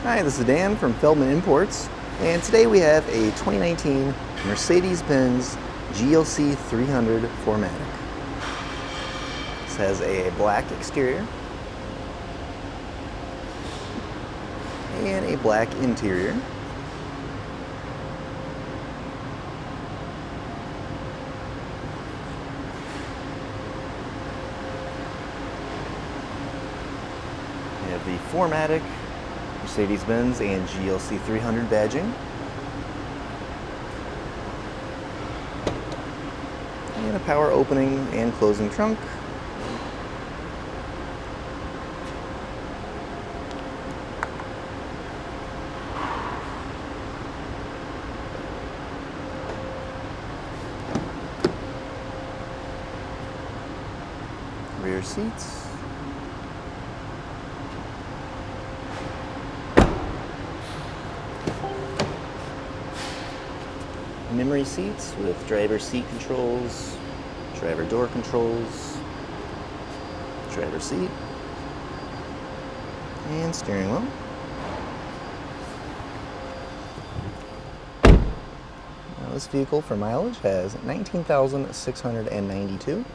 Hi, this is Dan from Feldmann Imports, and today we have a 2019 Mercedes-Benz GLC 300 4MATIC. This has a black exterior and a black interior. We have the 4MATIC, Mercedes-Benz, and GLC 300 badging. And a power opening and closing trunk. Rear seats. Memory seats with driver seat controls, driver door controls, driver seat, and steering wheel. Now this vehicle for mileage has 19,692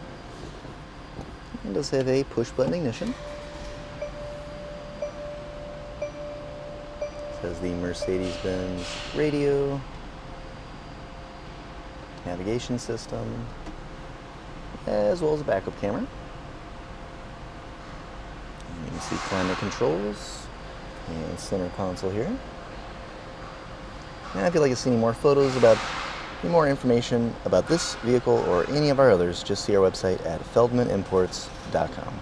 and does have a push button ignition. It has the Mercedes-Benz radio, navigation system, as well as a backup camera. And you can see climate controls and center console here. Now if you'd like to see any more photos about any more information about this vehicle or any of our others, just see our website at feldmanimports.com.